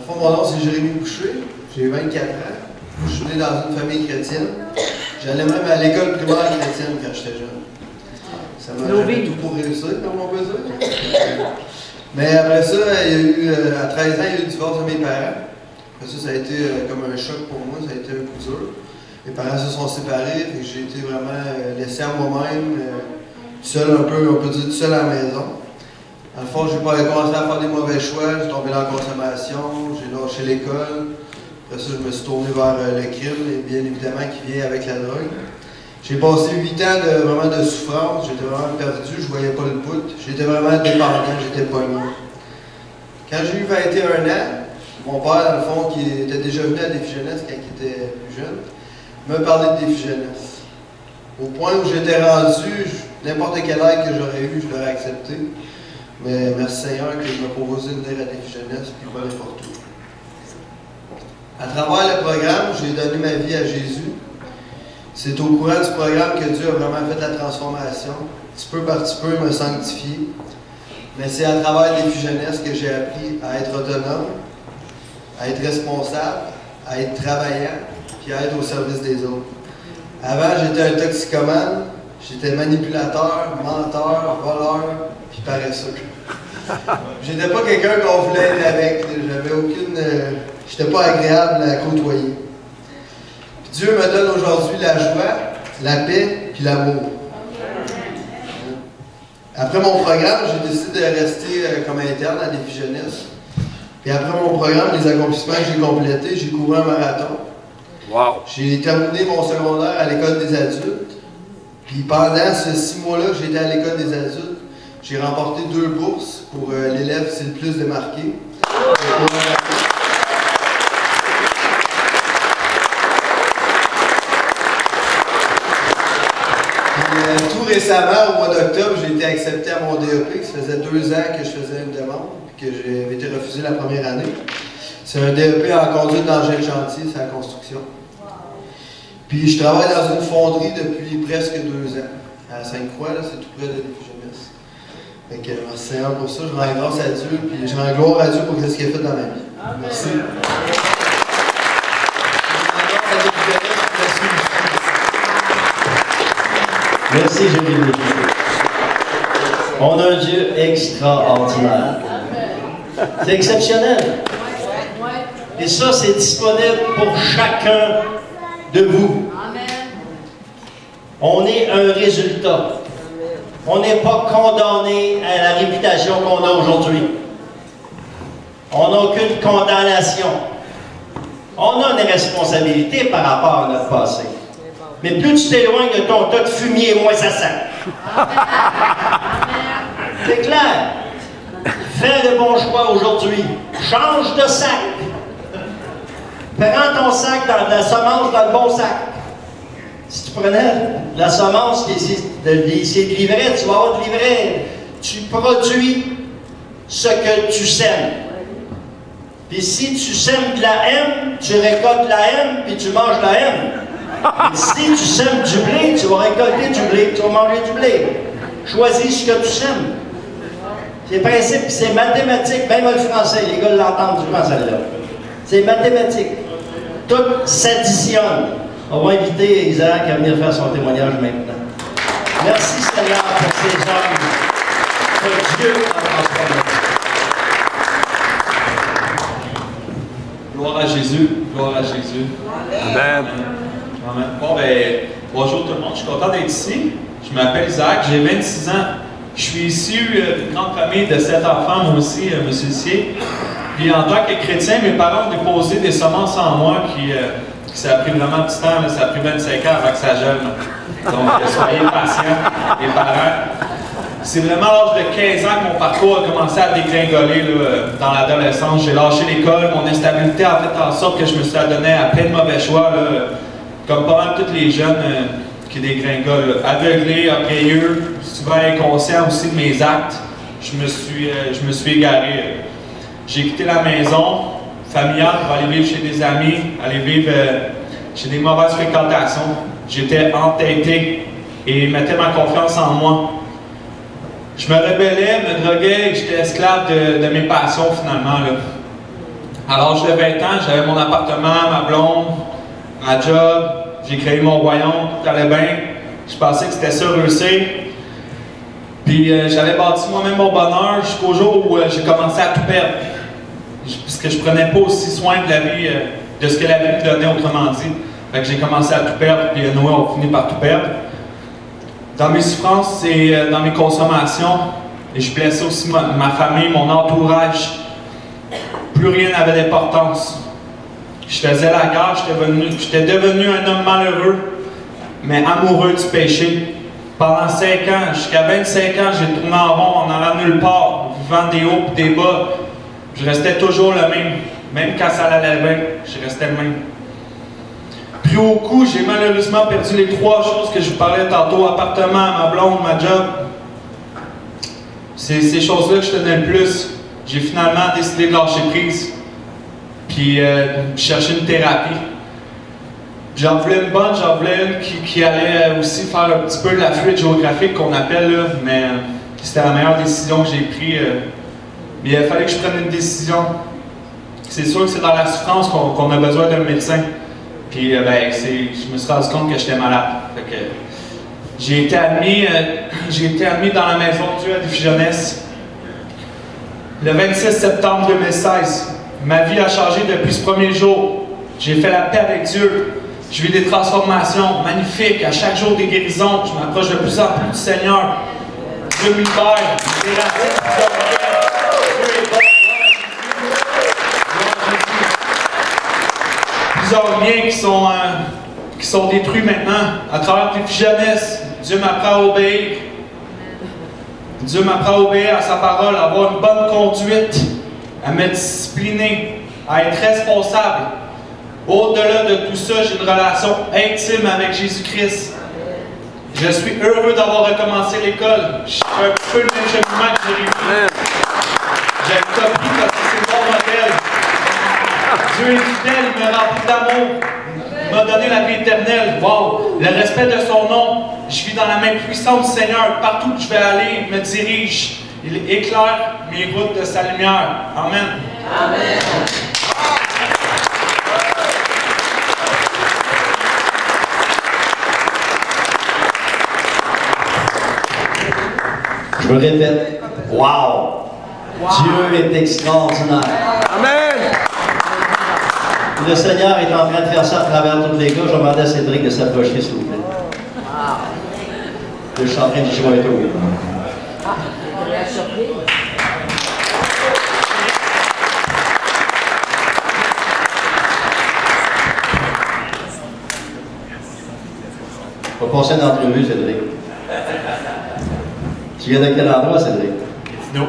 fond, mon nom, c'est Jérémy Boucher. J'ai 24 ans. Je suis né dans une famille chrétienne. J'allais même à l'école primaire chrétienne quand j'étais jeune. Ça m'a fait tout pour réussir, comme on peut dire. Mais après ça, il y a eu, à 13 ans, il y a eu le divorce de mes parents. Après ça, ça a été comme un choc pour moi, ça a été un coup dur. Mes parents se sont séparés, et j'ai été vraiment laissé à moi-même, seul un peu, on peut dire tout seul à la maison. Dans le fond, j'ai commencé à faire des mauvais choix, j'ai tombé dans la consommation, j'ai lâché l'école. Après ça, je me suis tourné vers le crime, et bien évidemment qui vient avec la drogue. J'ai passé 8 ans vraiment de souffrance, j'étais vraiment perdu, je ne voyais pas le bout. J'étais vraiment dépendant, j'étais pogné. Quand j'ai eu 21 ans, mon père, dans le fond, qui était déjà venu à Défi Jeunesse quand il était plus jeune, me parlait de Défi Jeunesse. Au point où j'étais rendu, n'importe quel aide que j'aurais eu, je l'aurais accepté. Mais merci Seigneur que je me proposais de venir à Défi Jeunesse, puis pas n'importe où. À travers le programme, j'ai donné ma vie à Jésus. C'est au courant du programme que Dieu a vraiment fait la transformation. Petit peu par petit peu, il m'a sanctifié. Mais c'est à travers Défi Jeunesse que j'ai appris à être autonome, à être responsable, à être travaillant, puis à être au service des autres. Avant, j'étais un toxicomane, j'étais manipulateur, menteur, voleur, puis paresseux. J'étais pas quelqu'un qu'on voulait être avec, j'avais aucune... j'étais pas agréable à côtoyer. Puis Dieu me donne aujourd'hui la joie, la paix, puis l'amour. Après mon programme, j'ai décidé de rester comme interne à Défi Jeunesse. Puis après mon programme, les accomplissements que j'ai complétés, j'ai couru un marathon. Wow. J'ai terminé mon secondaire à l'école des adultes. Puis pendant ces 6 mois-là que j'étais à l'école des adultes, j'ai remporté 2 bourses pour l'élève c'est le plus démarqué. Tout récemment, au mois d'octobre, j'ai été accepté à mon DEP, ça faisait 2 ans que je faisais une demande, que j'avais été refusé la première année. C'est un DEP en conduite d'engin de chantier, c'est la construction. Puis je travaille dans une fonderie depuis presque 2 ans, à Sainte-Croix, c'est tout près de Défi Jeunesse. Fait que merci Seigneur pour ça, je rends grâce à Dieu, puis je rends gloire à Dieu pour ce qu'il a fait dans ma vie. Merci. Merci Jérémy. On a un Dieu extraordinaire. C'est exceptionnel. Et ça, c'est disponible pour chacun de vous. On est un résultat. On n'est pas condamné à la réputation qu'on a aujourd'hui. On n'a aucune condamnation. On a une responsabilité par rapport à notre passé. Mais plus tu t'éloignes de ton tas de fumier, moins ça sent. C'est clair. Fais le bon choix aujourd'hui. Change de sac. Prends ton sac, dans la semence dans le bon sac. Si tu prenais la semence qui c'est de livret, tu vas avoir de livret. Tu produis ce que tu sèmes. Puis si tu sèmes de la haine, tu récoltes la haine, puis tu manges la haine. Et si tu sèmes du blé, tu vas récolter du blé, tu vas manger du blé. Choisis ce que tu sèmes. C'est principe, c'est mathématique, même le français, les gars l'entendent souvent celle-là. C'est mathématique. Tout s'additionne. On va inviter Isaac à venir faire son témoignage maintenant. Merci Seigneur pour ces hommes que Dieu a transformés. Gloire à Jésus, gloire à Jésus. Amen. Amen. Bon, ben, bonjour tout le monde, je suis content d'être ici. Je m'appelle Isaac, j'ai 26 ans. Je suis issu d'une grande famille de 7 enfants, moi aussi, monsieur Sier. Puis en tant que chrétien, mes parents ont déposé des semences en moi qui ça a pris vraiment du temps, là, ça a pris 25 ans avant que ça germe. Donc, soyez patients, les parents. C'est vraiment à l'âge de 15 ans que mon parcours a commencé à dégringoler là, dans l'adolescence. J'ai lâché l'école, mon instabilité a fait en sorte que je me suis adonné à plein de mauvais choix, là, comme pas mal tous les jeunes qui dégringolent. Aveuglé, orgueilleux, souvent inconscient aussi de mes actes. Je me suis égaré. J'ai quitté la maison familiale pour aller vivre chez des amis, aller vivre chez des mauvaises fréquentations. J'étais entêté et mettais ma confiance en moi. Je me rebellais, me droguais et j'étais esclave de mes passions finalement. Là. À l'âge de 20 ans, j'avais mon appartement, ma blonde, ma job, j'ai créé mon royaume, tout allait bien. Je pensais que c'était ça, réussir. Puis j'avais bâti moi-même mon bonheur jusqu'au jour où j'ai commencé à tout perdre. Parce que je prenais pas aussi soin de la vie, de ce que la vie me donnait, autrement dit. Fait que j'ai commencé à tout perdre, puis Noé a fini par tout perdre. Dans mes souffrances et dans mes consommations, et je blessais aussi ma famille, mon entourage. Plus rien n'avait d'importance. Je faisais la guerre, j'étais devenu un homme malheureux, mais amoureux du péché. Pendant 5 ans, jusqu'à 25 ans, j'ai tourné en rond, en allant nulle part, vivant des hauts et des bas. Je restais toujours le même. Même quand ça allait bien, je restais le même. Puis au coup, j'ai malheureusement perdu les 3 choses que je vous parlais tantôt, appartement, ma blonde, ma job. C'est ces choses-là que je tenais le plus. J'ai finalement décidé de lâcher prise, puis chercher une thérapie. J'en voulais une bonne, j'en voulais une qui allait aussi faire un petit peu de la fluide géographique qu'on appelle, là, mais c'était la meilleure décision que j'ai prise. Mais il fallait que je prenne une décision. C'est sûr que c'est dans la souffrance qu'on a besoin d'un médecin. Puis je me suis rendu compte que j'étais malade. Fait que, j'ai été admis dans la maison de Dieu à Défi-Jeunesse le 26 septembre 2016. Ma vie a changé depuis ce premier jour. J'ai fait la paix avec Dieu. Je vis des transformations magnifiques. À chaque jour, des guérisons. Je m'approche de plus en plus du Seigneur. Dieu me libère. Des racines qui sont vraies. Dieu est bon. Plusieurs liens qui sont détruits maintenant. À travers Défi-Jeunesse, Dieu m'apprend à obéir. Dieu m'apprend à obéir à sa parole, à avoir une bonne conduite, à me discipliner, à être responsable. Au-delà de tout ça, j'ai une relation intime avec Jésus-Christ. Je suis heureux d'avoir recommencé l'école. Je suis un peu le même cheminement que j'ai réussi. J'ai compris parce que c'est mon modèle. Dieu est fidèle, il me remplit d'amour. Il m'a donné la vie éternelle. Wow! Le respect de son nom. Je vis dans la main puissante du Seigneur. Partout où je vais aller, il me dirige. Il éclaire mes routes de sa lumière. Amen. Amen. Je me répète. Wow! Dieu est extraordinaire. Amen. Le Seigneur est en train de faire ça à travers tous les gars. Je demandais à Cédric de s'approcher, s'il vous plaît. Je suis en train de jouer un tour. On va passer une entrevue, Cédric. Tu viens de quel endroit, Cédric? Non.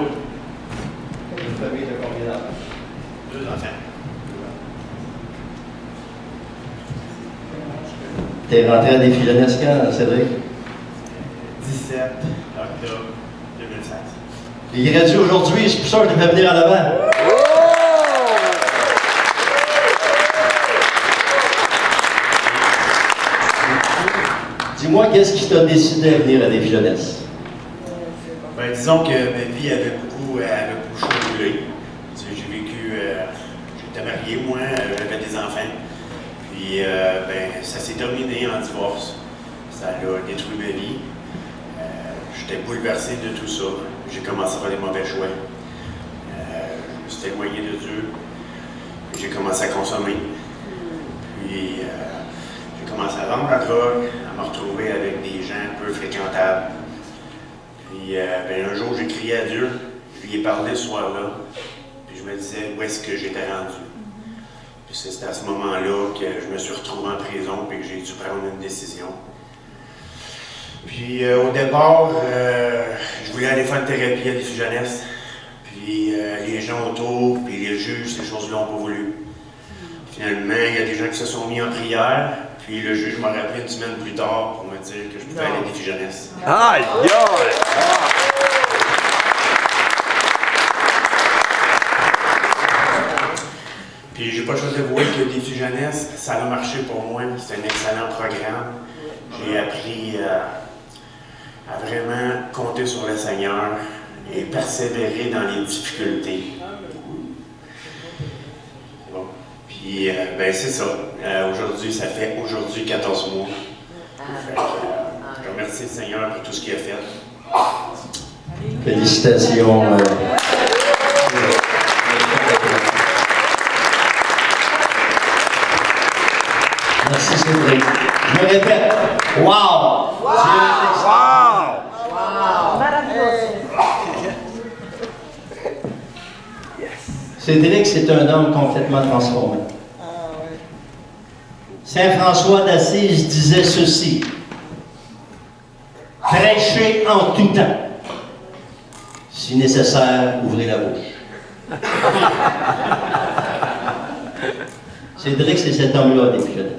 Une famille de combien d'enfants? 2 enfants. T'es rentré à Défi-Jeunesse quand, Cédric? 17 octobre 2016. Il est gradué aujourd'hui, c'est pour ça que je devais venir en avant. Dis-moi, qu'est-ce qui t'a décidé à venir à Défi-Jeunesse? Ben, disons que ma vie avait beaucoup chamboulé. J'ai vécu, j'étais marié, moi, j'avais des enfants. Puis, ça s'est terminé en divorce. Ça a détruit ma vie. J'étais bouleversé de tout ça. J'ai commencé à faire des mauvais choix. Je me suis éloigné de Dieu. J'ai commencé à consommer. Puis, j'ai commencé à vendre la drogue, à me retrouver avec des gens peu fréquentables. Puis, un jour, j'ai crié à Dieu. Je lui ai parlé ce soir-là. Puis, je me disais où est-ce que j'étais rendu. Puis, c'est à ce moment-là que je me suis retrouvé en prison et que j'ai dû prendre une décision. Puis au départ, je voulais aller faire une thérapie à Défi-Jeunesse. Puis les gens autour, puis les juges, ces choses-là n'ont pas voulu. Finalement, il y a des gens qui se sont mis en prière. Puis le juge m'a rappelé une semaine plus tard pour me dire que je pouvais aller à Défi-Jeunesse. Aïe, aïe! Puis j'ai pas le choix de voir que Défi-Jeunesse, ça a marché pour moi. C'est un excellent programme. J'ai appris à vraiment compter sur le Seigneur et persévérer dans les difficultés. Puis, ben c'est ça. Aujourd'hui, ça fait 14 mois. Fait que, je remercie le Seigneur pour tout ce qu'il a fait. Félicitations. Merci Cédric. Je me répète. Wow! Cédric, c'est un homme complètement transformé. Saint François d'Assise disait ceci: prêchez en tout temps. Si nécessaire, ouvrez la bouche. Cédric, c'est cet homme-là depuis jeune.